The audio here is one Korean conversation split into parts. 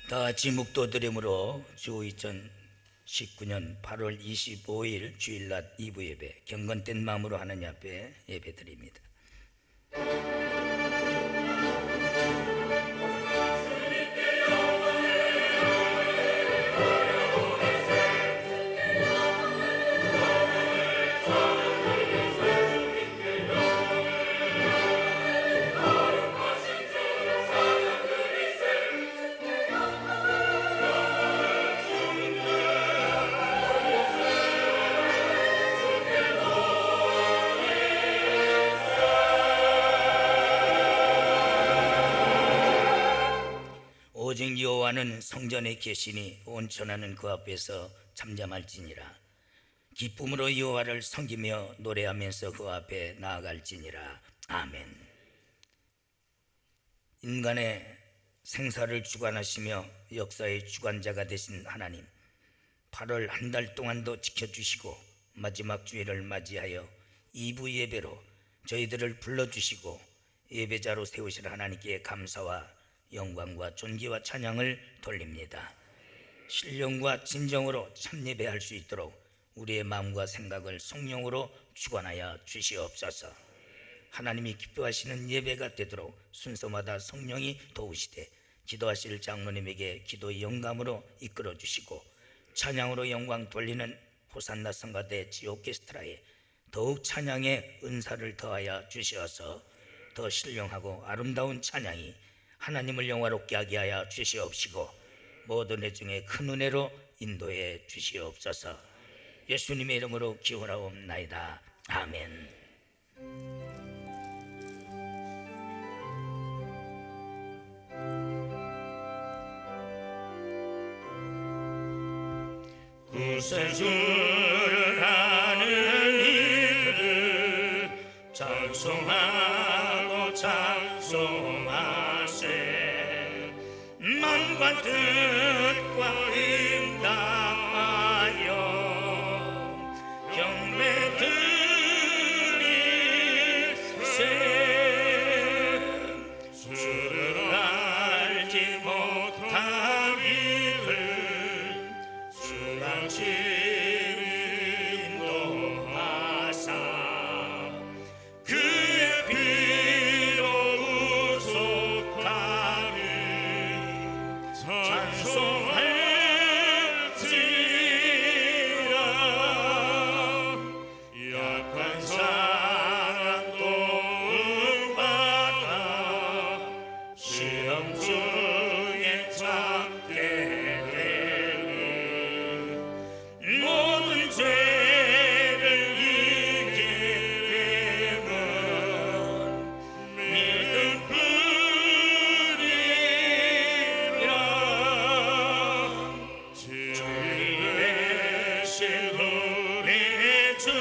다 같이 묵도드림으로 주 2019년 8월 25일 주일낮 2부 예배 경건된 마음으로 하나님 앞에 예배드립니다. 오직 여호와는 성전에 계시니 온천하는 그 앞에서 잠잠할지니라. 기쁨으로 여호와를 섬기며 노래하면서 그 앞에 나아갈지니라. 아멘. 인간의 생사를 주관하시며 역사의 주관자가 되신 하나님, 8월 한 달 동안도 지켜주시고 마지막 주일을 맞이하여 2부 예배로 저희들을 불러주시고 예배자로 세우실 하나님께 감사와 영광과 존귀와 찬양을 돌립니다. 신령과 진정으로 참예배할 수 있도록 우리의 마음과 생각을 성령으로 주관하여 주시옵소서. 하나님이 기뻐하시는 예배가 되도록 순서마다 성령이 도우시되 기도하실 장로님에게 기도의 영감으로 이끌어 주시고 찬양으로 영광 돌리는 호산나 성가대 지오케스트라에 더욱 찬양의 은사를 더하여 주시어서 더 신령하고 아름다운 찬양이 하나님을 영화롭게 하게 하여 주시옵시고 모든 애 중에 큰 은혜로 인도해 주시옵소서. 예수님의 이름으로 기원하옵나이다. 아멘. 구세주를 하는 이들 찬송하고 찬송하세. 마음과 뜻과 응답하여 경배 드리세. 주를 알지 못한 이들 주같이 인도하사 그의 피로 구속하니 찬송할지라. 약한 사람도 응받아 시험 중에 찾게 되니 모든 죄를 이기는 믿음 뿐이라. 진리의 신뢰 주는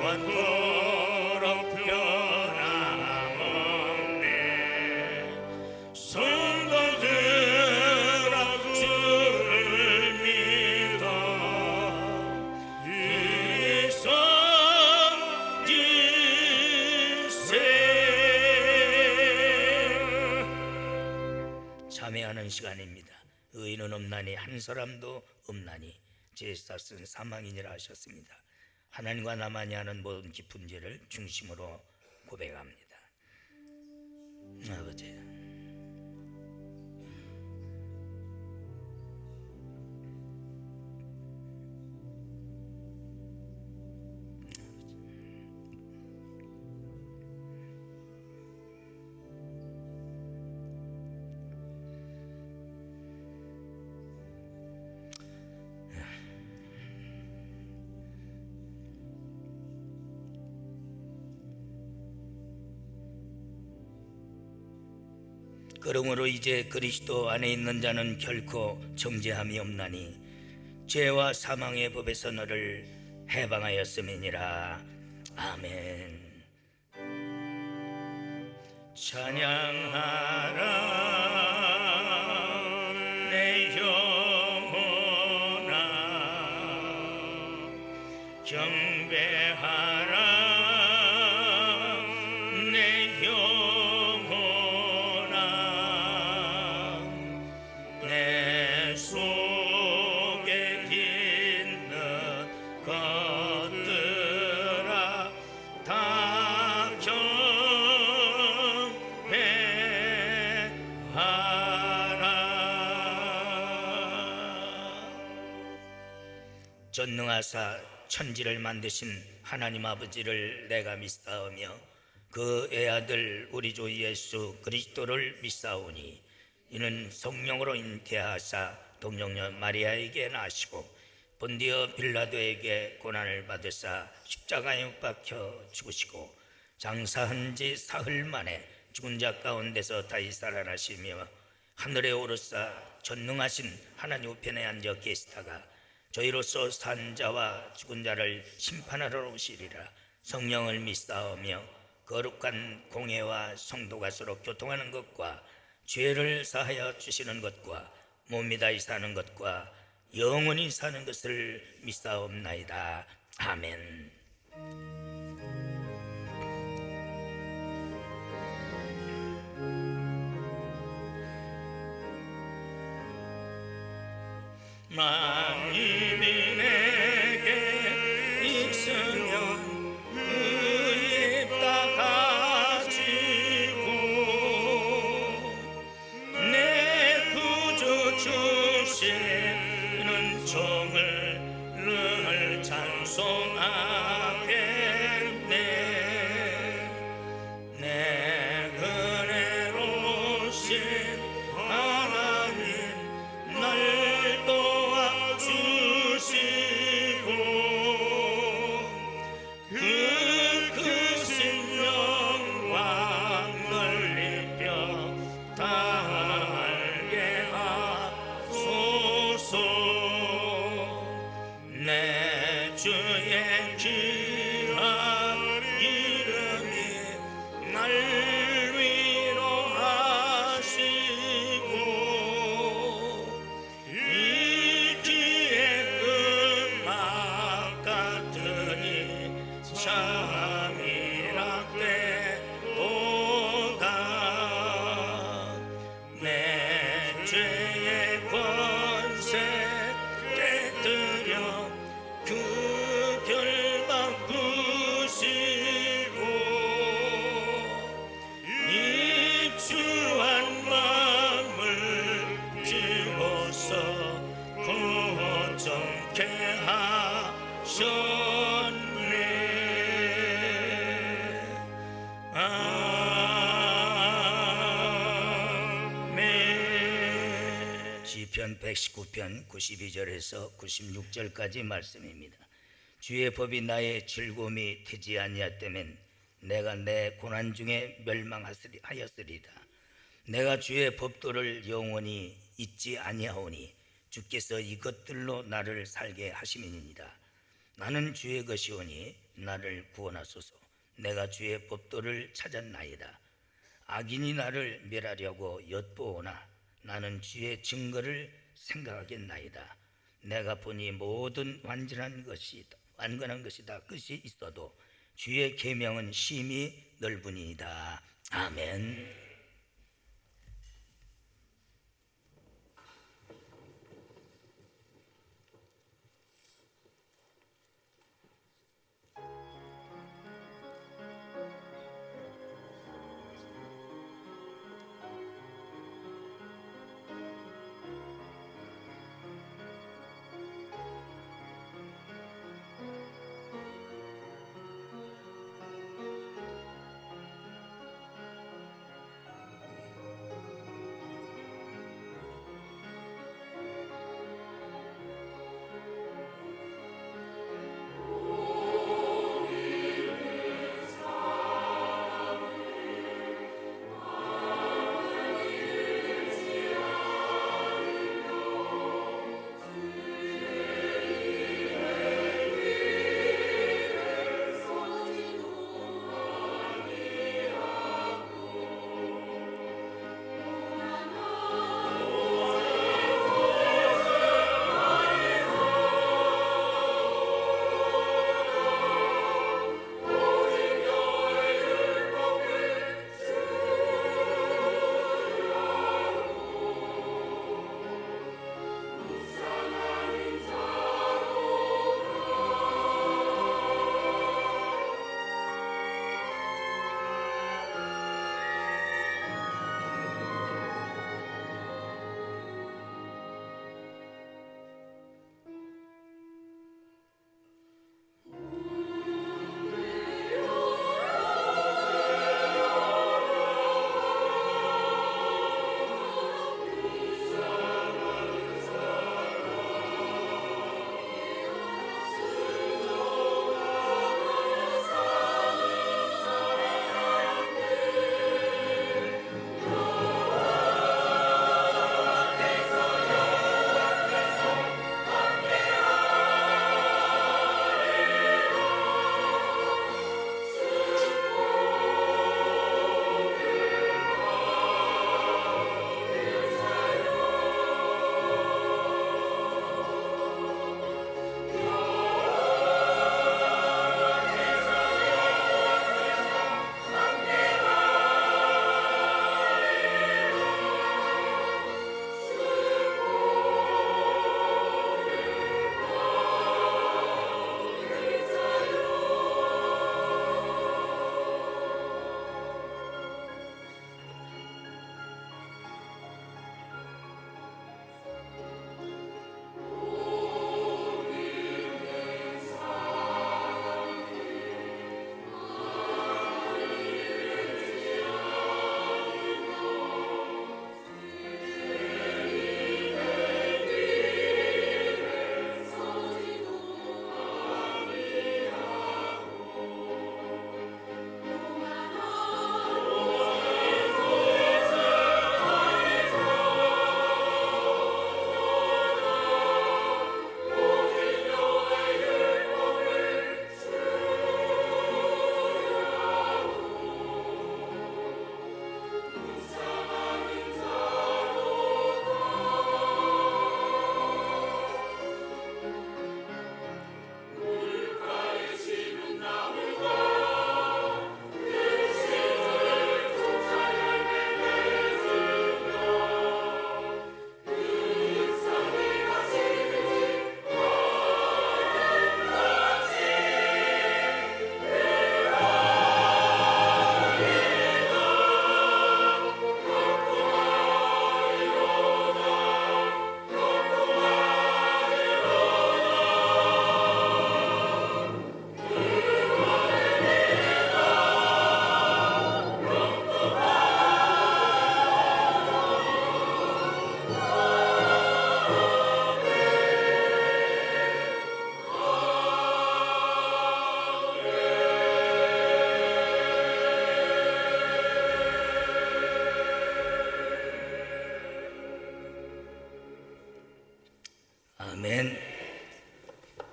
영원토록 변함없네. 성도들아 주를 믿어 일성지세. 참회하는 시간입니다. 의인은 없나니 한 사람도 없나니 제사 쓴 사망이니라 하셨습니다. 하나님과 나만이 하는 모든 깊은 죄를 중심으로 고백합니다. 아버지, 그러므로 이제 그리스도 안에 있는 자는 결코 정죄함이 없나니 죄와 사망의 법에서 너를 해방하였음이니라. 아멘. 찬양하라 내 영혼아, 경배하라 내 영혼아. 전능하사 천지를 만드신 하나님 아버지를 내가 믿사오며 그 애아들 우리 주 예수 그리스도를 믿사오니 이는 성령으로 잉태하사 동정녀 마리아에게 나시고 본디어 빌라도에게 고난을 받으사 십자가에 못 박혀 죽으시고 장사한 지 사흘 만에 죽은 자 가운데서 다시 살아나시며 하늘에 오르사 전능하신 하나님 우편에 앉아 계시다가 저희로서 산 자와 죽은 자를 심판하러 오시리라. 성령을 믿사오며 거룩한 공회와 성도가 서로 교통하는 것과 죄를 사하여 주시는 것과 몸이 다시 사는 것과 영원히 사는 것을 믿사옵나이다. 아멘. 만민이 내게 있으면 그 입 다 가지고 내 구주 주시는 종을 늘 찬송하겠네. 내 은혜로우신 하나님 날 도와주시고 그 크신 영광 넓히며 달게 하소서. 내 주의 귀한 이름이 날 위로하시고 이 귀의 음악 같으니 참이라 되도다. 내 죄의 권세 깨뜨려 그 결박 부시고 이 추한 마음을 비워서 고정케 하셨네. 아멘. 시편 119편 92절에서 96절까지 말씀입니다. 주의 법이 나의 즐거움이 되지 아니하다면 내가 내 고난 중에 멸망하였으리다. 내가 주의 법도를 영원히 잊지 아니하오니 주께서 이것들로 나를 살게 하심이니이다. 나는 주의 것이오니 나를 구원하소서. 내가 주의 법도를 찾았나이다. 악인이 나를 멸하려고 엿보오나 나는 주의 증거를 생각하겠나이다. 내가 보니 모든 완전한 것이다. 끝이 있어도 주의 계명은 심히 넓으니이다. 아멘. 아멘.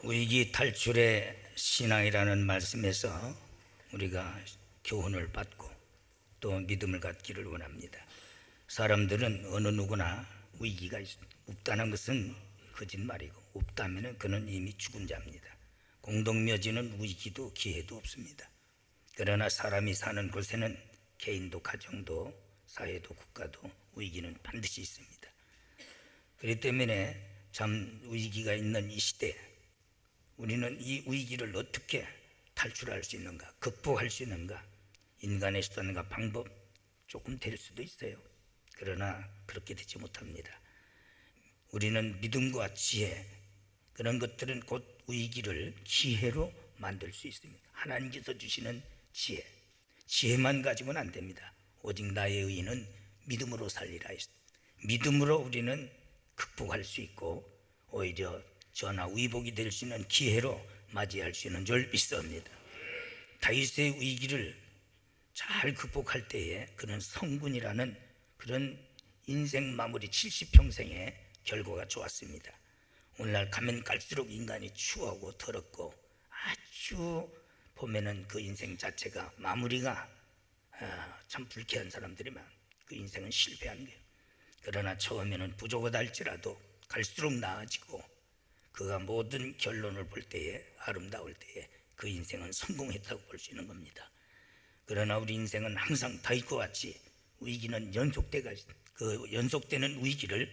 위기 탈출의 신앙이라는 말씀에서 우리가 교훈을 받고 또 믿음을 갖기를 원합니다. 사람들은 어느 누구나 위기가 없다는 것은 거짓말이고, 없다면 그는 이미 죽은 자입니다. 공동묘지는 위기도 기회도 없습니다. 그러나 사람이 사는 곳에는 개인도 가정도 사회도 국가도 위기는 반드시 있습니다. 그렇기 때문에 참 위기가 있는 이 시대에 우리는 이 위기를 어떻게 탈출할 수 있는가, 극복할 수 있는가, 인간의 수단과 방법 조금 될 수도 있어요. 그러나 그렇게 되지 못합니다. 우리는 믿음과 지혜, 그런 것들은 곧 위기를 기회로 만들 수 있습니다. 하나님께서 주시는 지혜, 지혜만 가지고는 안 됩니다. 오직 나의 의인은 믿음으로 살리라 했습니다. 믿음으로 우리는 극복할 수 있고 오히려 전화 위복이 될 수 있는 기회로 맞이할 수 있는 줄 믿습니다. 다윗의 위기를 잘 극복할 때에 그는 성군이라는 그런 인생 마무리 70평생의 결과가 좋았습니다. 오늘날 가면 갈수록 인간이 추하고 더럽고 아주 보면은 그 인생 자체가 마무리가 참 불쾌한 사람들이만 그 인생은 실패한 거예요. 그러나 처음에는 부족하다 할지라도 갈수록 나아지고 그가 모든 결론을 볼 때에 아름다울 때에 그 인생은 성공했다고 볼 수 있는 겁니다. 그러나 우리 인생은 항상 다윗과 같이 위기는 그 연속되는 위기를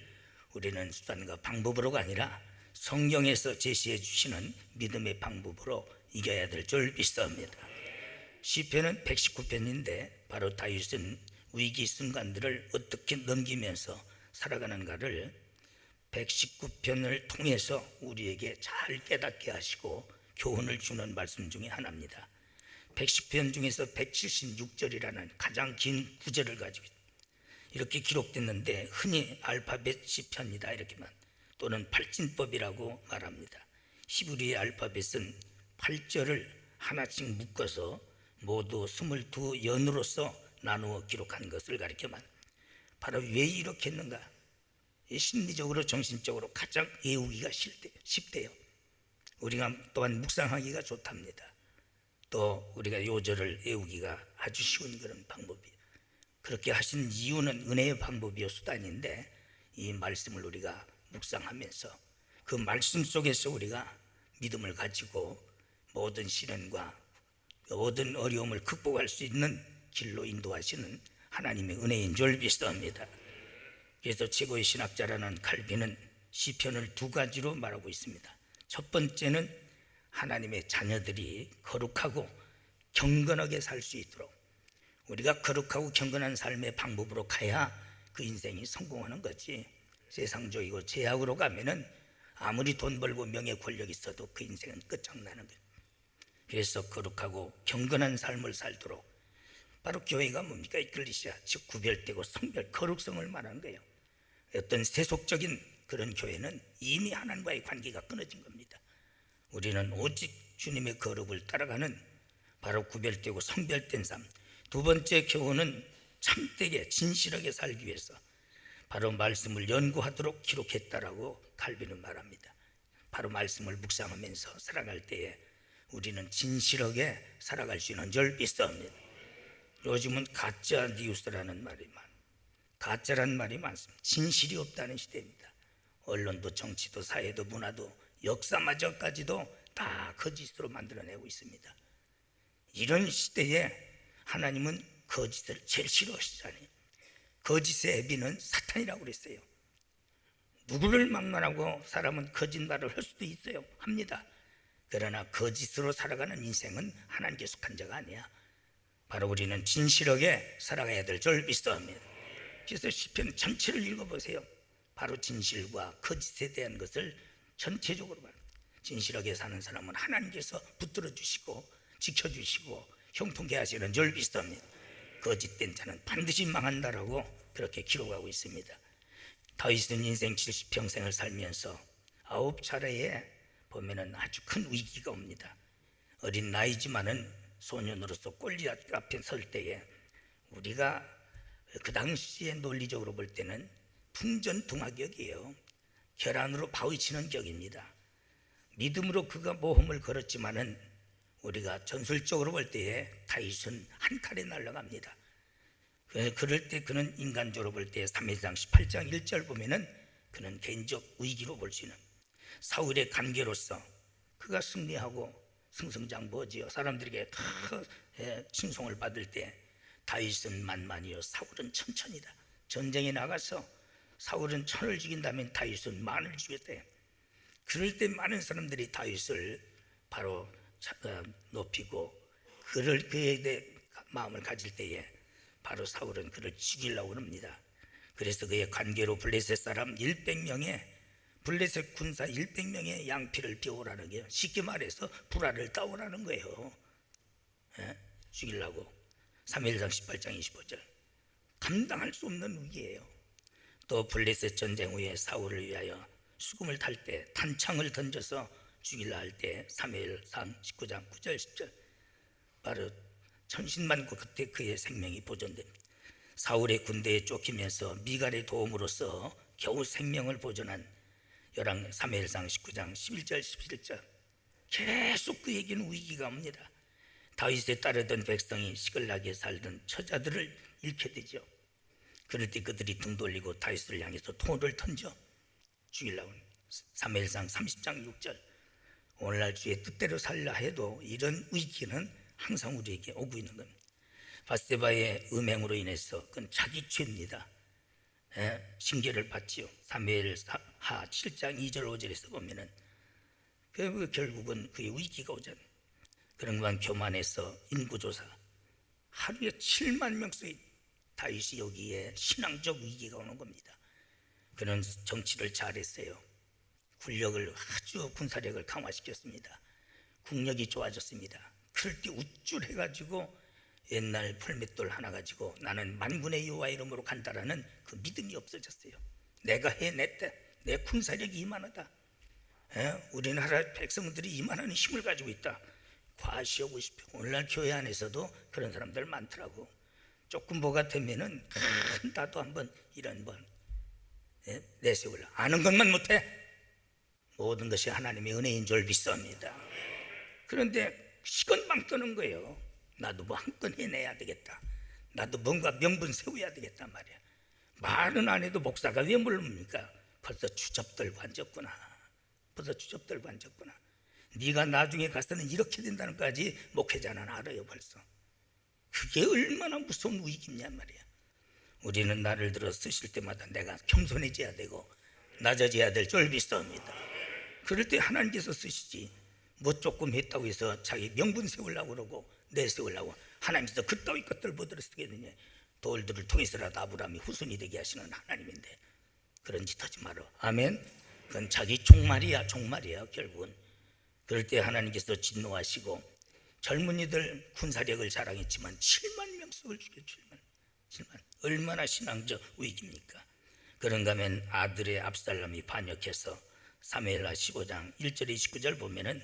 우리는 수단과 방법으로가 아니라 성경에서 제시해 주시는 믿음의 방법으로 이겨야 될 줄 믿습니다. 시편은 119편인데 바로 다윗은 위기 순간들을 어떻게 넘기면서 살아가는가를 119편을 통해서 우리에게 잘 깨닫게 하시고 교훈을 주는 말씀 중에 하나입니다. 110편 중에서 176절이라는 가장 긴 구절을 가지고 이렇게 기록됐는데 흔히 알파벳 시편이다 이렇게만 또는 팔진법이라고 말합니다. 히브리의 알파벳은 8절을 하나씩 묶어서 모두 22연으로서 나누어 기록한 것을 가리켜만 바로 왜 이렇게 했는가? 심리적으로 정신적으로 가장 외우기가 쉽대요. 우리가 또한 묵상하기가 좋답니다. 또 우리가 요절을 외우기가 아주 쉬운 그런 방법이에요. 그렇게 하신 이유는 은혜의 방법이요 수단인데 이 말씀을 우리가 묵상하면서 그 말씀 속에서 우리가 믿음을 가지고 모든 시련과 모든 어려움을 극복할 수 있는 길로 인도하시는 하나님의 은혜인 줄 믿습니다. 그래서 최고의 신학자라는 칼빈은 시편을 두 가지로 말하고 있습니다. 첫 번째는 하나님의 자녀들이 거룩하고 경건하게 살 수 있도록 우리가 거룩하고 경건한 삶의 방법으로 가야 그 인생이 성공하는 거지, 세상적이고 제약으로 가면은 아무리 돈 벌고 명예 권력 있어도 그 인생은 끝장나는 거예요. 그래서 거룩하고 경건한 삶을 살도록 바로 교회가 뭡니까? 이클리시아, 즉 구별되고 성별, 거룩성을 말하는 거예요. 어떤 세속적인 그런 교회는 이미 하나님과의 관계가 끊어진 겁니다. 우리는 오직 주님의 거룩을 따라가는 바로 구별되고 성별된 삶. 두 번째 교훈은 참되게 진실하게 살기 위해서 바로 말씀을 연구하도록 기록했다라고 칼빈은 말합니다. 바로 말씀을 묵상하면서 살아갈 때에 우리는 진실하게 살아갈 수 있는 줄 믿습니다. 요즘은 가짜 뉴스라는 말이 가짜란 말이 많습니다. 진실이 없다는 시대입니다. 언론도 정치도 사회도 문화도 역사마저까지도 다 거짓으로 만들어내고 있습니다. 이런 시대에 하나님은 거짓을 제일 싫어하시잖아요. 거짓의 애비는 사탄이라고 그랬어요. 누구를 막론하고 사람은 거짓말을 할 수도 있어요. 합니다. 그러나 거짓으로 살아가는 인생은 하나님께 속한 자가 아니야. 바로 우리는 진실하게 살아가야 될 줄 믿습니다. 그래서 시편 전체를 읽어보세요. 바로 진실과 거짓에 대한 것을 전체적으로 진실하게 사는 사람은 하나님께서 붙들어 주시고 지켜주시고 형통케 하시는 줄 믿습니다. 거짓된 자는 반드시 망한다라고 그렇게 기록하고 있습니다. 다윗은 인생 70평생을 살면서 9차례에 보면은 아주 큰 위기가 옵니다. 어린 나이지만은 소년으로서 골리앗 앞에 설 때에 우리가 그 당시에 논리적으로 볼 때는 풍전등화격이에요. 혈안으로 바위치는 격입니다. 믿음으로 그가 모험을 걸었지만은 우리가 전술적으로 볼 때에 다윗은 한 칼에 날아갑니다. 그럴 때 그는 인간적으로 볼 때 사무엘상 18장 1절 보면은 그는 개인적 위기로 볼 수 있는 사울의 관계로서 그가 승리하고 승승장구하지요. 사람들에게 다 칭송을 받을 때 다윗은 만만이요 사울은 천천이다. 전쟁에 나가서 사울은 천을 죽인다면 다윗은 만을 죽였대. 그럴 때 많은 사람들이 다윗을 바로 높이고 그에 대해 마음을 가질 때에 바로 사울은 그를 죽이려고 합니다. 그래서 그의 관계로 블레셋 사람 100명의 블레셋 군사 100명의 양피를 비우라는 거예요. 쉽게 말해서 불화를 따오라는 거예요. 죽이려고. 사무엘상 18장 25절. 감당할 수 없는 위기예요. 또 블레셋 전쟁 후에 사울을 위하여 수금을 탈 때 탄창을 던져서 죽이려 할 때 사무엘상 19장 9절 10절 바로 천신만고 그때 그의 생명이 보존됩니다. 사울의 군대에 쫓기면서 미갈의 도움으로써 겨우 생명을 보존한 사무엘상 19장 11절 11절 계속 그에게는 위기가 옵니다. 다윗에 따르던 백성이 시글락에 살던 처자들을 잃게 되죠. 그럴 때 그들이 등 돌리고 다윗을 향해서 돌을 던져 죽이려고. 사무엘상 30장 6절 오늘날 주의 뜻대로 살라 해도 이런 위기는 항상 우리에게 오고 있는 겁니다. 바세바의 음행으로 인해서 그건 자기 죄입니다. 징계를 받지요. 사무엘하 7장 2절 5절에서 보면은 결국은 그의 위기가 오잖아요. 그런 것만 교만해서 인구조사 하루에 7만 명씩 다윗이 여기에 신앙적 위기가 오는 겁니다. 그는 정치를 잘했어요. 군력을 아주 군사력을 강화시켰습니다. 국력이 좋아졌습니다. 그럴 때 우쭐해가지고 옛날 풀맷돌 하나 가지고 나는 만군의 여호와 이름으로 간다라는 그 믿음이 없어졌어요. 내가 해냈다. 내 군사력이 이만하다. 우리나라 백성들이 이만한 힘을 가지고 있다. 과시하고 싶어. 오늘날 교회 안에서도 그런 사람들 많더라고. 조금 뭐가 되면은 나도 한번 이런 번 내세울라. 아는 것만 못해. 모든 것이 하나님의 은혜인 줄 믿습니다. 그런데 시건방 떠는 거예요. 나도 뭐 한 건 해내야 되겠다. 나도 뭔가 명분 세워야 되겠단 말이야. 말은 안 해도 목사가 왜 물릅니까? 벌써 주접들고 앉았구나. 네가 나중에 가서는 이렇게 된다는 까지 목회자는 알아요. 벌써 그게 얼마나 무서운 위기냐 말이야. 우리는 나를 들어 쓰실 때마다 내가 겸손해져야 되고 낮아져야 될 줄 믿습니다. 그럴 때 하나님께서 쓰시지. 뭐 조금 했다고 해서 자기 명분 세우려고 그러고 내세우려고. 하나님께서 그따위 것들 뭐들어 쓰겠느냐. 돌들을 통해서라도 아브라함이 후손이 되게 하시는 하나님인데 그런 짓 하지 마라. 아멘. 그건 자기 종말이야 결국은. 그럴 때 하나님께서 진노하시고 젊은이들 군사력을 자랑했지만 7만 명씩을 죽여. 7만. 얼마나 신앙적 위기입니까? 그런가 하면 아들의 압살롬이 반역해서 사무엘하 15장 1절 29절 보면은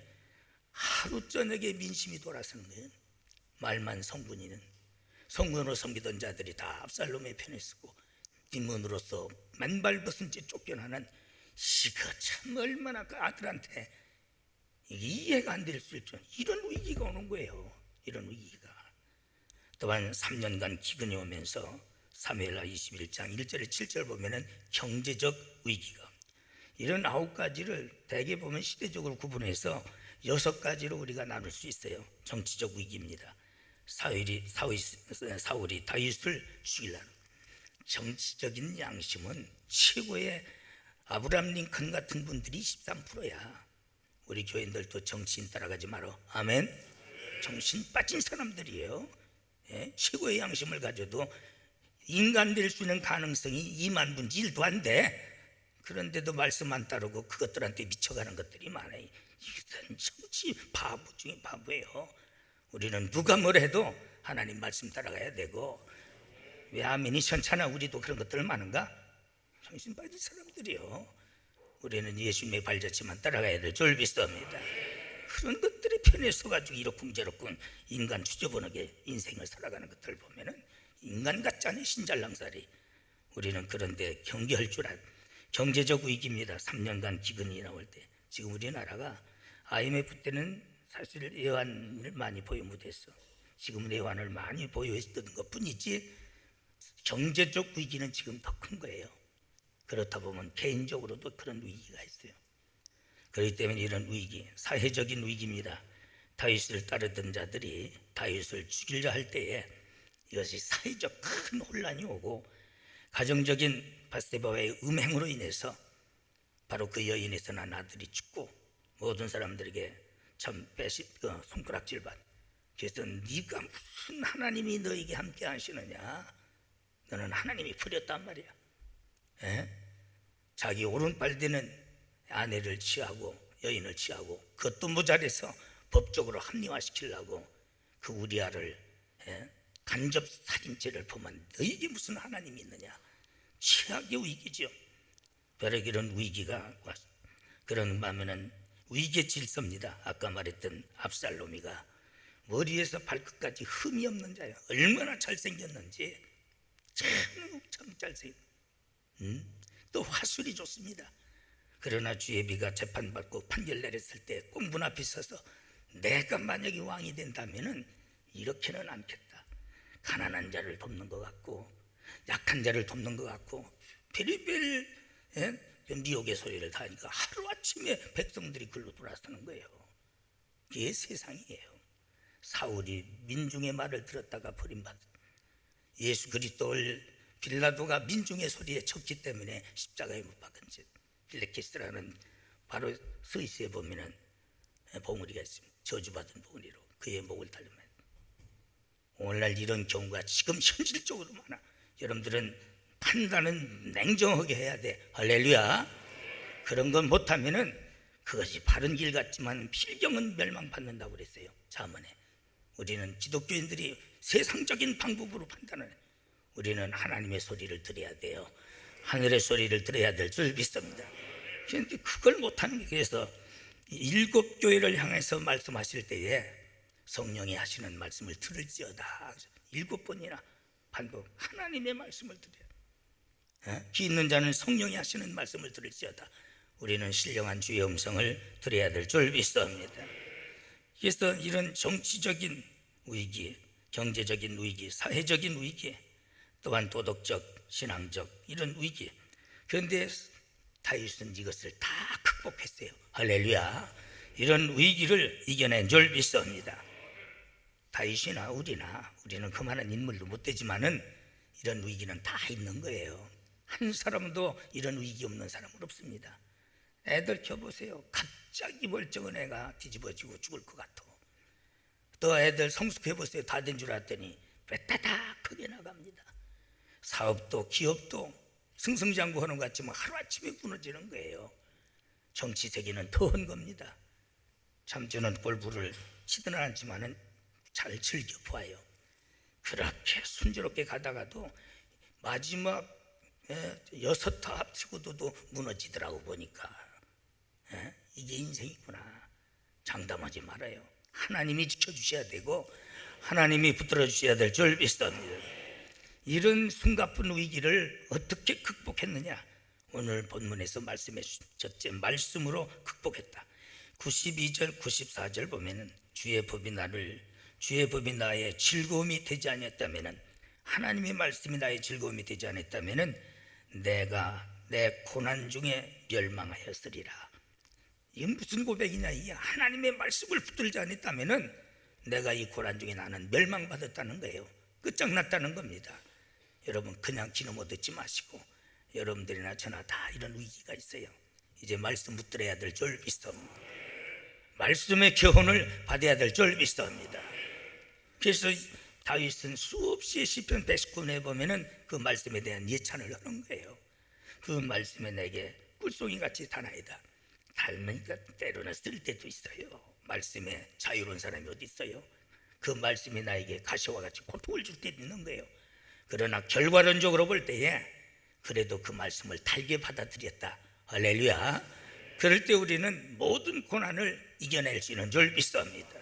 하루 저녁에 민심이 돌아서는 거예요. 말만 성군으로 섬기던 자들이 다 압살롬의 편에 서고 뒷문으로서 맨발벗은 채 쫓겨나는 이거 참 얼마나 그 아들한테 이해가 안 될 수 있죠. 이런 위기가 오는 거예요. 이런 위기가. 또한 3년간 기근이 오면서 사무엘하 21장 1절에 7절 보면은 경제적 위기가. 이런 9가지를 대개 보면 시대적으로 구분해서 6가지로 우리가 나눌 수 있어요. 정치적 위기입니다. 사울이 다윗을 죽이려는 정치적인 양심은 최고의 아브라함 링컨 같은 분들이 13%야. 우리 교인들도 정치인 따라가지 마라. 아멘. 정신 빠진 사람들이에요. 최고의 양심을 가져도 인간 될 수 있는 가능성이 2만 분지 1도 안 돼. 그런데도 말씀 안 따르고 그것들한테 미쳐가는 것들이 많아요. 이건 정치 바보 중에 바보예요. 우리는 누가 뭘 해도 하나님 말씀 따라가야 되고. 왜 아멘이 현찮아. 우리도 그런 것들 많은가? 정신 빠진 사람들이요. 우리는 예수님의 발자취만 따라가야 될 줄 믿습니다. 그런 것들이 편에 서가지고 이렇쿵저렇쿵 인간 주저번하게 인생을 살아가는 것들 보면은 인간 같지 않은 신잘낭살이. 우리는 그런데 경계할 줄 경제적 위기입니다. 3년간 기근이 나올 때. 지금 우리나라가 IMF 때는 사실 애환을 많이 보유 못했어. 지금은 애환을 많이 보유했던 것뿐이지 경제적 위기는 지금 더 큰 거예요. 그렇다 보면 개인적으로도 그런 위기가 있어요. 그렇기 때문에 이런 위기, 사회적인 위기입니다. 다윗을 따르던 자들이 다윗을 죽이려 할 때에 이것이 사회적 큰 혼란이 오고 가정적인 바세바와의 음행으로 인해서 바로 그 여인에서 난 아들이 죽고 모든 사람들에게 참 손가락질 받. 그래서 네가 무슨 하나님이 너에게 함께 하시느냐? 너는 하나님이 버렸단 말이야. 에? 자기 오른팔 되는 아내를 취하고 여인을 취하고 그것도 모자라서 법적으로 합리화시키려고 그 우리아를 간접 살인죄를 범한 너에게 무슨 하나님이 있느냐? 최악의 위기죠. 바로 이런 위기가 그런 마음에는 위기의 질서입니다. 아까 말했던 압살롬이가 머리에서 발끝까지 흠이 없는 자예요. 얼마나 잘생겼는지 참 잘생겼. 또 화술이 좋습니다. 그러나 주예비가 재판받고 판결 내렸을 때 공문 앞에 서서 내가 만약에 왕이 된다면은 이렇게는 않겠다. 가난한 자를 돕는 것 같고 약한 자를 돕는 것 같고 별의별 미혹의 소리를 다 하니까 하루아침에 백성들이 글로 돌아서는 거예요. 그게 세상이에요. 사울이 민중의 말을 들었다가 버림받은 예수 그리스도를 빌라도가 민중의 소리에 쳤기 때문에 십자가에 못 박은 짓. 빌레키스라는 바로 스위스에 보면은 봉우리가 있습니다. 저주받은 봉우리로 그의 목을 달르면 오늘날 이런 경우가 지금 현실적으로 많아. 여러분들은 판단은 냉정하게 해야 돼. 할렐루야. 그런 건 못하면은 그것이 바른 길 같지만 필경은 멸망받는다고 그랬어요. 잠언에. 우리는 기독교인들이 세상적인 방법으로 판단을 해요. 우리는 하나님의 소리를 들어야 돼요. 하늘의 소리를 들어야 될 줄 믿습니다. 그런데 그걸 못하는 게 그래서 일곱 교회를 향해서 말씀하실 때에 성령이 하시는 말씀을 들을지어다 7번이나 반복 하나님의 말씀을 들어야 귀 있는 자는 성령이 하시는 말씀을 들을지어다. 우리는 신령한 주의 음성을 들어야 될 줄 믿습니다. 그래서 이런 정치적인 위기, 경제적인 위기, 사회적인 위기 또한 도덕적, 신앙적 이런 위기. 그런데 다윗은 이것을 다 극복했어요. 할렐루야. 이런 위기를 이겨낸 줄 믿습니다. 다윗이나 우리는 그만한 인물도 못 되지만은 이런 위기는 다 있는 거예요. 한 사람도 이런 위기 없는 사람은 없습니다. 애들 켜보세요. 갑자기 멀쩡한 애가 뒤집어지고 죽을 것 같아. 또 애들 성숙해보세요. 다 된 줄 알았더니 빼따닥 크게 나갑니다. 사업도 기업도 승승장구하는 것 같지만 하루아침에 무너지는 거예요. 정치 세계는 더한 겁니다. 참 저는 골프를 치지는 않지만은 잘 즐겨봐요. 그렇게 순조롭게 가다가도 마지막 6타 합치고도 무너지더라고 보니까 이게 인생이구나. 장담하지 말아요. 하나님이 지켜주셔야 되고 하나님이 붙들어 주셔야 될 줄 믿습니다. 이런 숨가쁜 위기를 어떻게 극복했느냐? 오늘 본문에서 말씀해 주셨죠. 말씀으로 극복했다. 92절 94절 보면은 주의 법이 나의 즐거움이 되지 않았다면은 하나님의 말씀이 나의 즐거움이 되지 않았다면은 내가 내 고난 중에 멸망하였으리라. 이게 무슨 고백이냐? 이게 하나님의 말씀을 붙들지 않았다면은 내가 이 고난 중에 나는 멸망받았다는 거예요. 끝장났다는 겁니다. 여러분 그냥 기름 얻지 마시고 여러분들이나 저나 다 이런 위기가 있어요. 이제 말씀 붙들어야 될 줄 믿습니다. 말씀의 교훈을 받아야 될 줄 믿습니다. 그래서 다윗은 수없이 시편 119편에 보면은 그 말씀에 대한 예찬을 하는 거예요. 그 말씀에 내게 꿀송이같이 다나이다. 닮으니까 때로는 쓸 때도 있어요. 말씀에 자유로운 사람이 어디 있어요? 그 말씀이 나에게 가시와 같이 고통을 줄 때도 있는 거예요. 그러나 결과론적으로 볼 때에 그래도 그 말씀을 달게 받아들였다. 할렐루야. 그럴 때 우리는 모든 고난을 이겨낼 수 있는 줄 믿습니다.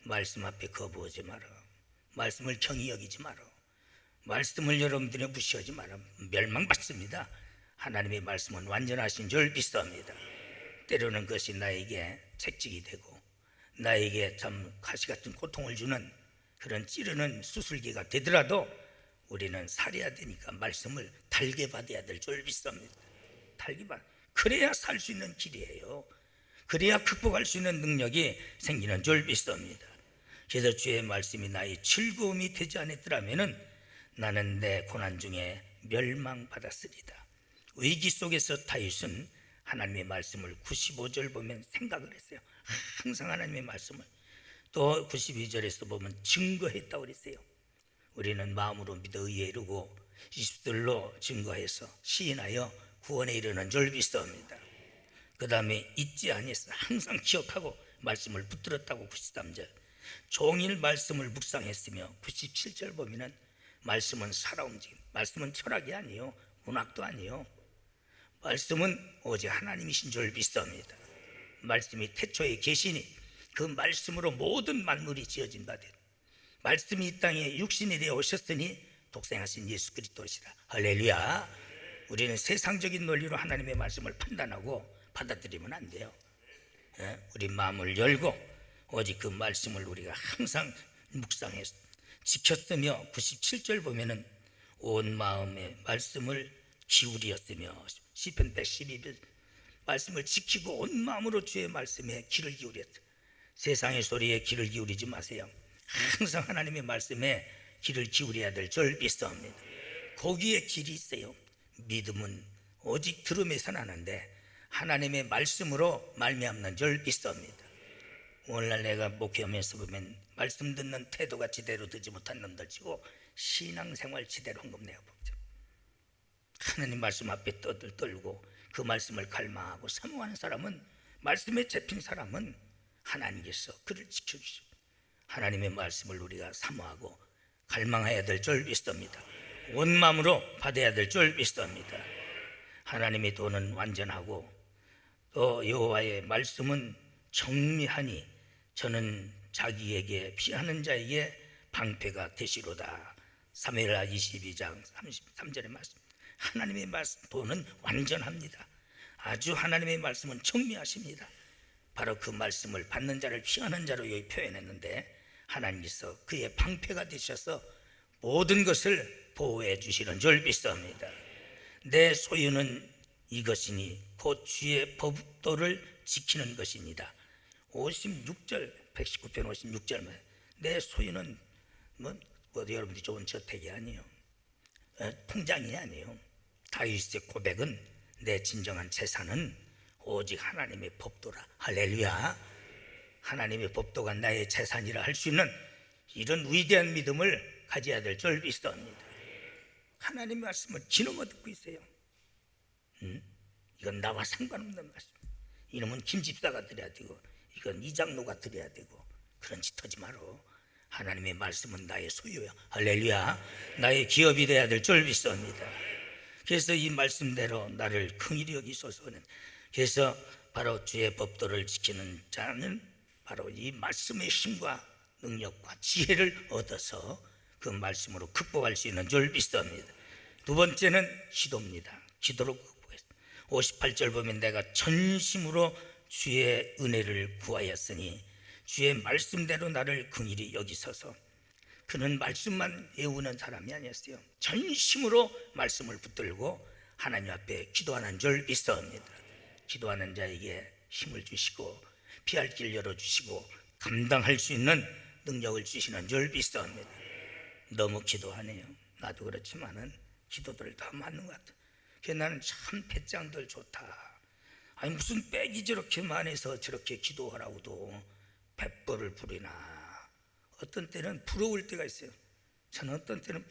말씀 앞에 거부하지 마라. 말씀을 경히 여기지 마라. 말씀을 여러분들이 무시하지 마라. 멸망받습니다. 하나님의 말씀은 완전하신 줄 믿습니다. 때로는 그것이 나에게 책찍이 되고 나에게 참 가시같은 고통을 주는 그런 찌르는 수술기가 되더라도 우리는 살아야 되니까 말씀을 달게 받아야 될 줄 믿습니다. 달게 받, 그래야 살 수 있는 길이에요. 그래야 극복할 수 있는 능력이 생기는 줄 믿습니다. 그래서 주의 말씀이 나의 즐거움이 되지 않았더라면 나는 내 고난 중에 멸망받았으리다. 위기 속에서 다윗은 하나님의 말씀을 95절 보면 생각을 했어요. 항상 하나님의 말씀을. 또 92절에서 보면 증거했다고 그랬어요. 우리는 마음으로 믿어 의에 이르고 입술로 증거해서 시인하여 구원에 이르는 줄 믿습니다. 그 다음에 잊지 아니했어. 항상 기억하고 말씀을 붙들었다고 93절. 종일 말씀을 묵상했으며 97절 보면은 말씀은 살아움직, 말씀은 철학이 아니요 문학도 아니요, 말씀은 오직 하나님이신 줄 믿습니다. 말씀이 태초에 계시니 그 말씀으로 모든 만물이 지어진 바 되고 말씀이 이 땅에 육신이 되어 오셨으니 독생하신 예수 그리스도시라. 할렐루야. 우리는 세상적인 논리로 하나님의 말씀을 판단하고 받아들이면 안 돼요. 우리 마음을 열고 오직 그 말씀을 우리가 항상 묵상해서 지켰으며 97절 보면은 온 마음의 말씀을 기울이었으며 시편 112편 말씀을 지키고 온 마음으로 주의 말씀에 귀를 기울였다. 세상의 소리에 귀를 기울이지 마세요. 항상 하나님의 말씀에 귀를 기울여야 될 줄 믿습니다. 거기에 길이 있어요. 믿음은 오직 들음에서 나는데 하나님의 말씀으로 말미암는 줄 믿습니다. 오늘날 내가 목회하면서 보면 말씀 듣는 태도가 지대로 되지 못한 놈들 치고 신앙생활 지대로 한 겁 내가 보죠. 하나님 말씀 앞에 떨고 그 말씀을 갈망하고 사모하는 사람은, 말씀에 잡힌 사람은 하나님께서 그를 지켜주시고 하나님의 말씀을 우리가 사모하고 갈망해야 될 줄 믿습니다. 온 마음으로 받아야 될 줄 믿습니다. 하나님의 도는 완전하고 또 여호와의 말씀은 정미하니 저는 자기에게 피하는 자에게 방패가 되시로다. 사무엘하 22장 33절의 말씀. 하나님의 말씀 도는 완전합니다. 아주 하나님의 말씀은 정미하십니다. 바로 그 말씀을 받는 자를 피하는 자로 여기 표현했는데 하나님께서 그의 방패가 되셔서 모든 것을 보호해 주시는 줄 믿습니다. 내 소유는 이것이니 곧 주의 법도를 지키는 것입니다. 56절 119편 56절만 내 소유는 여러분들이 좋은 저택이 아니에요. 통장이 아니에요. 다윗의 고백은 내 진정한 재산은 오직 하나님의 법도라. 할렐루야. 하나님의 법도가 나의 재산이라 할 수 있는 이런 위대한 믿음을 가져야 될 줄 믿습니다. 하나님의 말씀을 지nom어 듣고 있어요. 이건 나와 상관없는 말씀. 이놈은 김집사가 드려야 되고 이건 이장로가 드려야 되고 그런 짓 하지 말어. 하나님의 말씀은 나의 소유야. 할렐루야. 나의 기업이 돼야 될 줄 믿습니다. 그래서 이 말씀대로 나를 긍휼히 여기소서는, 그래서 바로 주의 법도를 지키는 자는 바로 이 말씀의 힘과 능력과 지혜를 얻어서 그 말씀으로 극복할 수 있는 줄 믿습니다. 두 번째는 기도입니다. 기도로 극복했습니다. 58절 보면 내가 전심으로 주의 은혜를 구하였으니 주의 말씀대로 나를 긍휼히 여기소서. 그는 말씀만 외우는 사람이 아니었어요. 전심으로 말씀을 붙들고 하나님 앞에 기도하는 줄 믿습니다. 기도하는 자에게 힘을 주시고 피할 길 열어주시고 감당할 수 있는 능력을 주시는 줄 믿습니다. 너무 기도하네요. 나도 그렇지만은 기도들 다 맞는 것 같아. 그래서 나는 참 배짱들 좋다. 아니 무슨 빽이 저렇게 많아서 저렇게 기도하라고도 백벌을 부리나. 어떤 때는 부러울 때가 있어요. 저는 어떤 때는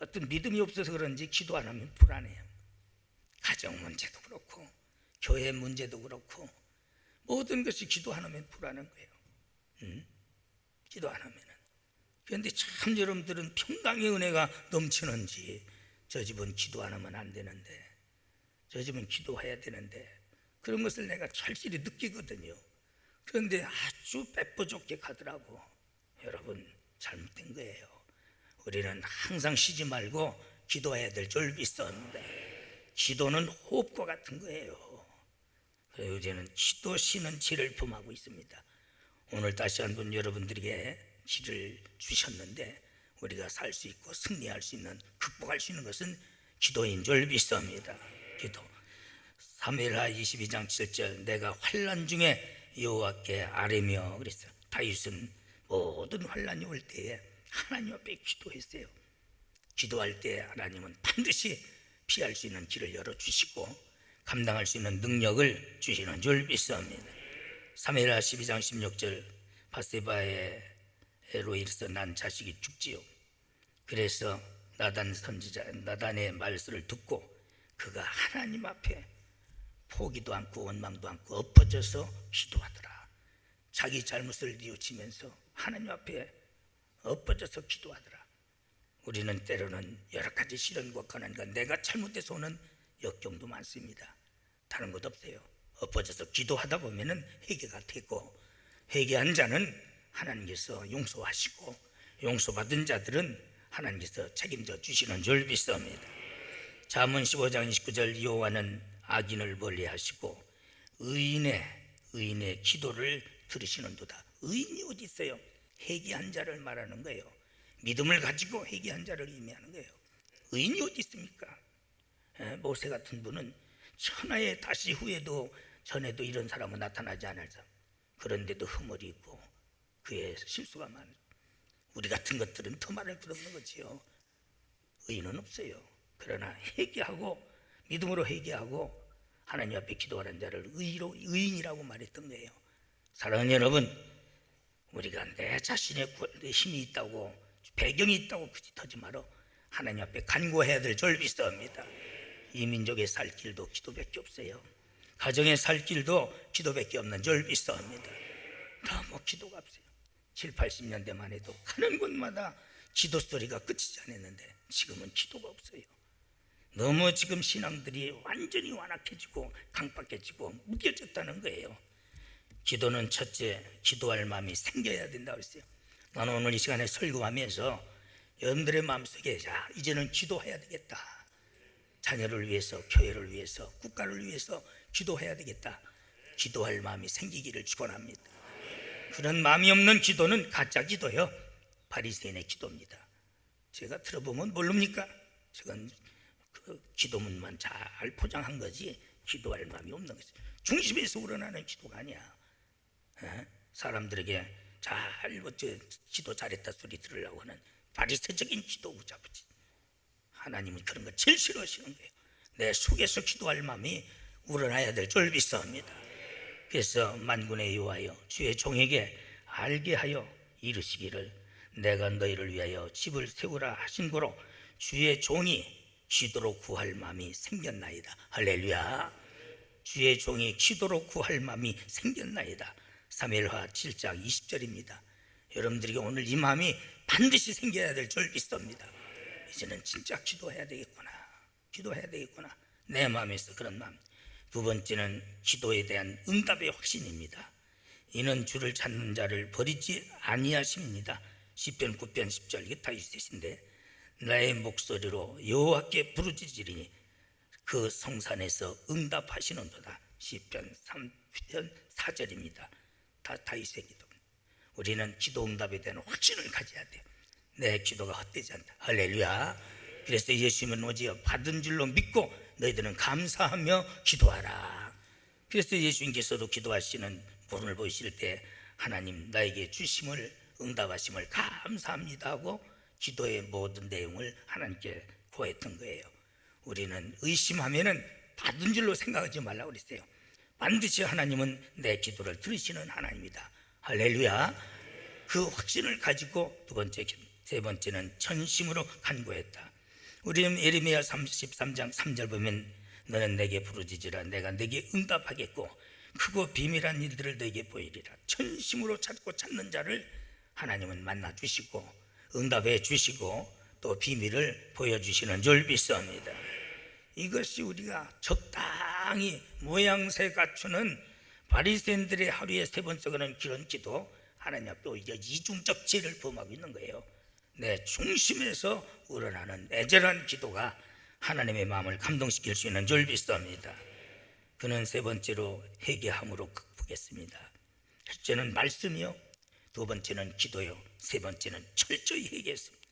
어떤 믿음이 없어서 그런지 기도 안 하면 불안해요. 가정 문제도 그렇고 교회 문제도 그렇고 모든 것이 기도 안 하면 불안한 거예요. 기도 안 하면은. 그런데 참 여러분들은 평강의 은혜가 넘치는지 저 집은 기도 안 하면 안 되는데, 저 집은 기도해야 되는데 그런 것을 내가 절실히 느끼거든요. 그런데 아주 빼뿌좋게 가더라고. 여러분 잘못된 거예요. 우리는 항상 쉬지 말고 기도해야 될 줄 믿습니다. 기도는 호흡과 같은 거예요. 요새는 기도 쉬는 지를 범하고 있습니다. 오늘 다시 한번 여러분들에게 지를 주셨는데 우리가 살 수 있고 승리할 수 있는, 극복할 수 있는 것은 기도인 줄 믿습니다. 기도. 사무엘하 22장 7절 내가 환난 중에 여호와께 아뢰며 그랬어요. 다윗은 모든 환난이 올 때에 하나님 앞에 기도했어요. 기도할 때 하나님은 반드시 피할 수 있는 길을 열어주시고 감당할 수 있는 능력을 주시는 줄 믿습니다. 사무엘하 12장 16절 바세바에로 인해서 난 자식이 죽지요. 그래서 나단 선지자 나단의 말씀을 듣고 그가 하나님 앞에 포기도 않고 원망도 않고 엎어져서 기도하더라. 자기 잘못을 뉘우치면서 하나님 앞에 엎어져서 기도하더라. 우리는 때로는 여러 가지 시련과 고난과 내가 잘못해서 오는 역경도 많습니다. 다른 것 없어요. 엎어져서 기도하다 보면은 회개가 되고, 회개한 자는 하나님께서 용서하시고, 용서받은 자들은 하나님께서 책임져 주시는 줄 믿습니다. 잠언 15장 29절 여호와는 악인을 멀리하시고 의인의 기도를 들으시는도다. 의인이 어디 있어요? 회개한 자를 말하는 거예요. 믿음을 가지고 회개한 자를 의미하는 거예요. 의인이 어디 있습니까? 모세 같은 분은 천하의 다시 후에도 전에도 이런 사람은 나타나지 않을 사람. 그런데도 허물이 있고 그의 실수가 많아요. 우리 같은 것들은 더 말할 것 없는 거지요. 의인은 없어요. 그러나 회개하고 믿음으로 회개하고 하나님 앞에 기도하는 자를 의인이라고 말했던 거예요. 사랑하는 여러분, 우리가 내 자신의 힘이 있다고 배경이 있다고 그짓하지 말어 하나님 앞에 간구해야 될 줄 믿습니다. 이 민족의 살 길도 기도밖에 없어요. 가정의 살 길도 기도밖에 없는 줄 믿습니다. 너무 기도가 없어요. 7, 80년대만 해도 가는 곳마다 기도 소리가 끝이지 않았는데 지금은 기도가 없어요. 너무 지금 신앙들이 완전히 완악해지고 강박해지고 무뎌졌다는 거예요. 기도는 첫째, 기도할 마음이 생겨야 된다고 했어요. 나는 오늘 이 시간에 설교하면서 여러분들의 마음속에 자, 이제는 기도해야 되겠다. 자녀를 위해서, 교회를 위해서, 국가를 위해서 기도해야 되겠다. 기도할 마음이 생기기를 축원합니다. 그런 마음이 없는 기도는 가짜 기도요. 바리새인의 기도입니다. 제가 들어보면 모릅니까? 제가 그 기도문만 잘 포장한 거지 기도할 마음이 없는 거지. 중심에서 우러나는 기도가 아니야. 사람들에게 잘 기도 잘했다 소리 들으려고 하는 바리새적인 기도 우자부지. 하나님은 그런 거 제일 싫어하시는 거예요. 내 속에서 기도할 마음이 우러나야 될 줄 믿습니다. 그래서 만군의 여호와여 주의 종에게 알게 하여 이르시기를 내가 너희를 위하여 집을 세우라 하신 고로 주의 종이 기도로 구할 마음이 생겼나이다. 할렐루야. 주의 종이 기도로 구할 마음이 생겼나이다. 사무엘하 7장 20절입니다. 여러분들에게 오늘 이 마음이 반드시 생겨야 될 줄 믿습니다. 이제는 진짜 기도해야 되겠구나. 기도해야 되겠구나. 내 마음에서 그런 마음. 두 번째는 기도에 대한 응답의 확신입니다. 이는 주를 찾는 자를 버리지 아니하심입니다. 시편 9편 10절 이게 다윗인데 나의 목소리로 여호와께 부르짖으리니 그 성산에서 응답하시는도다. 시편 3편 4절입니다. 다 다윗의 기도. 우리는 기도 응답에 대한 확신을 가져야 돼요. 내 기도가 헛되지 않다. 할렐루야. 그래서 예수님은 오직 받은 줄로 믿고 너희들은 감사하며 기도하라. 그래서 예수님께서도 기도하시는 본을 보이실 때 하나님 나에게 주심을 응답하심을 감사합니다 하고 기도의 모든 내용을 하나님께 구했던 거예요. 우리는 의심하면은 받은 줄로 생각하지 말라고 그랬어요. 반드시 하나님은 내 기도를 들으시는 하나님이다. 할렐루야. 그 확신을 가지고 세 번째는 전심으로 간구했다. 우리는 예레미야 33장 3절 보면 너는 내게 부르짖으라 내가 내게 응답하겠고 크고 비밀한 일들을 너에게 보이리라. 전심으로 찾고 찾는 자를 하나님은 만나 주시고 응답해 주시고 또 비밀을 보여주시는 줄 믿습니다. 이것이 우리가 적당히 모양새 갖추는 바리새인들의 하루에 3번 썩어는 그런 기도, 하나님 앞에 오히려 이중적 죄를 범하고 있는 거예요. 내 중심에서 우러나는 애절한 기도가 하나님의 마음을 감동시킬 수 있는 줄 믿습니다. 그는 세 번째로 회개함으로 극복했습니다. 첫째는 말씀이요, 두 번째는 기도요, 세 번째는 철저히 회개했습니다.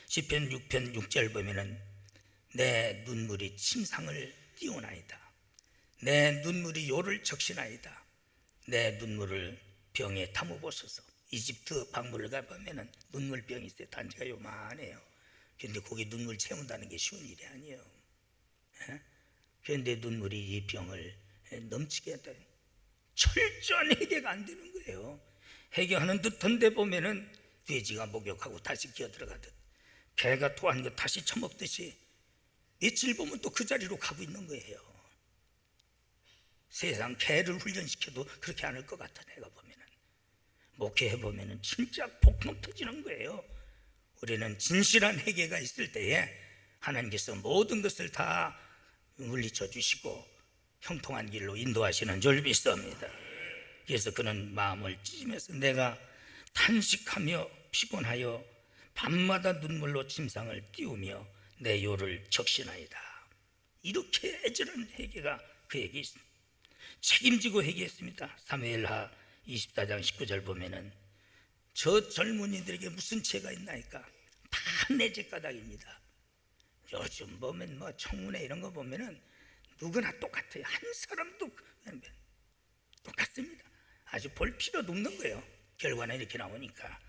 시편 6편 6절 보면은 내 눈물이 침상을 띄우나이다, 내 눈물이 요를 적시나이다, 내 눈물을 병에 담아보소서. 이집트 박물을 가보면은 눈물병이 있어요. 단지가 요만해요. 그런데 거기 눈물 채운다는 게 쉬운 일이 아니에요. 그런데 눈물이 이 병을 넘치게 했다. 철저한 회개가 안 되는 거예요. 회개하는 듯한데 보면은 돼지가 목욕하고 다시 기어 들어가듯, 개가 토한 거 다시 처먹듯이 며칠 보면 또 그 자리로 가고 있는 거예요. 세상 개를 훈련시켜도 그렇게 안 할 것 같아. 내가 보면은 목회해 보면은 진짜 폭풍 터지는 거예요. 우리는 진실한 회개가 있을 때에 하나님께서 모든 것을 다 물리쳐 주시고 형통한 길로 인도하시는 줄 믿습니다. 그래서 그는 마음을 찢으면서 내가 탄식하며 피곤하여 밤마다 눈물로 침상을 띄우며 내 요를 적시나이다. 이렇게 애절한 회개가 그에게 있습니다. 책임지고 회개했습니다. 사무엘하 24장 19절 보면은 저 젊은이들에게 무슨 죄가 있나이까? 다 내 죄가닥입니다. 요즘 보면 뭐 청문회 이런 거 보면은 누구나 똑같아요. 한 사람도 똑같습니다. 아주 볼 필요도 없는 거예요. 결과는 이렇게 나오니까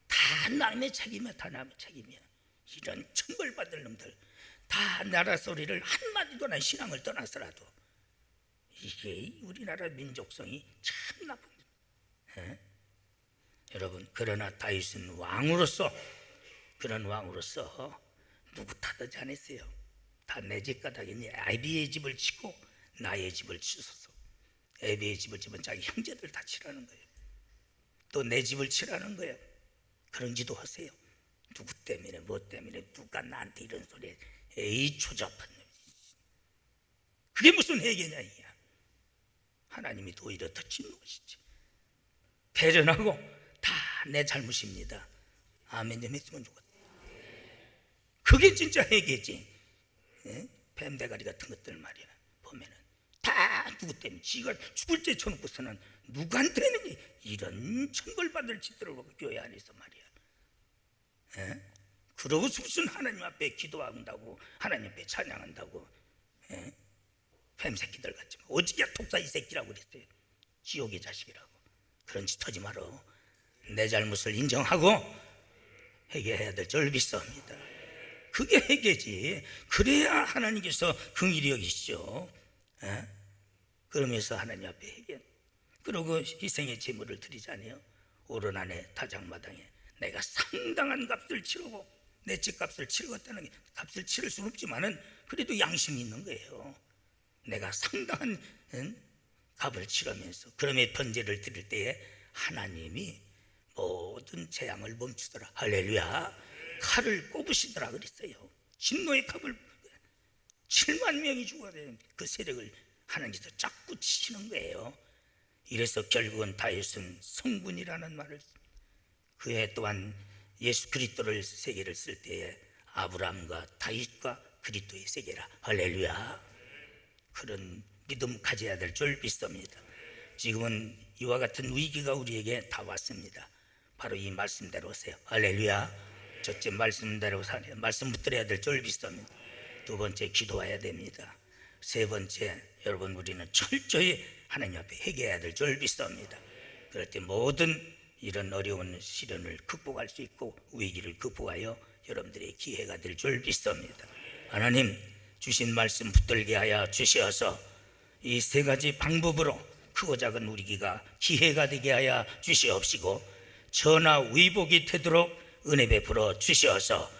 다 남의 책임이야, 다 남의 책임이야. 이런 천벌받을 놈들, 다 나라 소리를 한마디도 안 신앙을 떠나서라도 이게 우리나라 민족성이 참 나쁩니다. 여러분, 그러나 다윗은 왕으로서, 그런 왕으로서 누구 탓하지 않았어요. 다 내 집가닥이니 아비의 집을 치고 나의 집을 치소서. 아비의 집을 치면 자기 형제들 다 치라는 거예요. 또 내 집을 치라는 거예요. 그런 기도 하세요. 누구 때문에 뭐 때문에 누가 나한테 이런 소리에, 에이 초잡한 놈, 그게 무슨 회개냐 이게. 하나님이 오히려 더 진노하시지. 배련하고 다 내 잘못입니다, 아멘 좀 했으면 좋겠다. 그게 진짜 회개지. 뱀 대가리 같은 것들 말이야 보면은 다 누구 때문에, 지가 죽을 때 쳐놓고서는 누구한테는 이런 천벌받을 짓들을 하고 교회 안에서 말이야. 그러고 무슨 하나님 앞에 기도한다고, 하나님 앞에 찬양한다고. 뱀새끼들 같지만 어찌야 독사 이 새끼라고 그랬어요. 지옥의 자식이라고. 그런 짓 하지 말어. 내 잘못을 인정하고 회개해야 될 줄 믿습니다. 그게 회개지. 그래야 하나님께서 긍휼히 여기시죠. 그러면서 하나님 앞에 회개, 그리고 희생의 제물을 드리잖아요. 오른 안에 타작마당에 내가 상당한 값을 치르고 내 집값을 치르겠다는 게, 값을 치를 수는 없지만은 그래도 양심이 있는 거예요. 내가 상당한 값을 치르면서 그럼에 번제를 드릴 때에 하나님이 모든 재앙을 멈추더라. 할렐루야. 칼을 꼽으시더라 그랬어요. 진노의 칼을 7만 명이 죽어야 되는 그 세력을 하나님께서 자꾸 치시는 거예요. 이래서 결국은 다윗은 성군이라는 말을, 그에 또한 예수 그리스도를 세계를 쓸 때에 아브라함과 다윗과 그리스도의 세계라. 할렐루야. 그런 믿음 가져야 될 줄 믿습니다. 지금은 이와 같은 위기가 우리에게 다 왔습니다. 바로 이 말씀대로 오세요. 할렐루야. 첫째, 말씀대로 사세요. 말씀 붙들어야 될 줄 믿습니다. 두 번째, 기도해야 됩니다. 세 번째, 여러분 우리는 철저히 하나님 앞에 회개해야 될 줄 믿습니다. 그럴 때 모든 이런 어려운 시련을 극복할 수 있고 위기를 극복하여 여러분들의 기회가 될 줄 믿습니다. 하나님 주신 말씀 붙들게 하여 주시어서 이 세 가지 방법으로 크고 작은 우리 기가 기회가 되게 하여 주시옵시고, 전하 위복이 되도록 은혜 베풀어 주시어서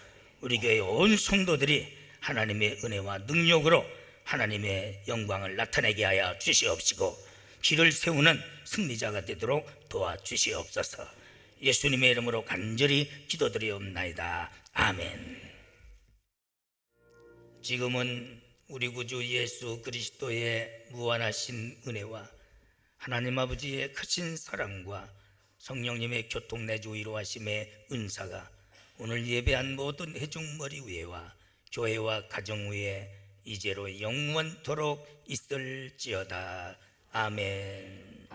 우리 교회 온 성도들이 하나님의 은혜와 능력으로 하나님의 영광을 나타내게 하여 주시옵시고, 길을 세우는 승리자가 되도록 도와주시옵소서. 예수님의 이름으로 간절히 기도드리옵나이다. 아멘. 지금은 우리 구주 예수 그리스도의 무한하신 은혜와 하나님 아버지의 크신 사랑과 성령님의 교통내주 위로하심의 은사가 오늘 예배한 모든 회중머리 위에와 교회와 가정 위에 이제로 영원토록 있을지어다. 아멘.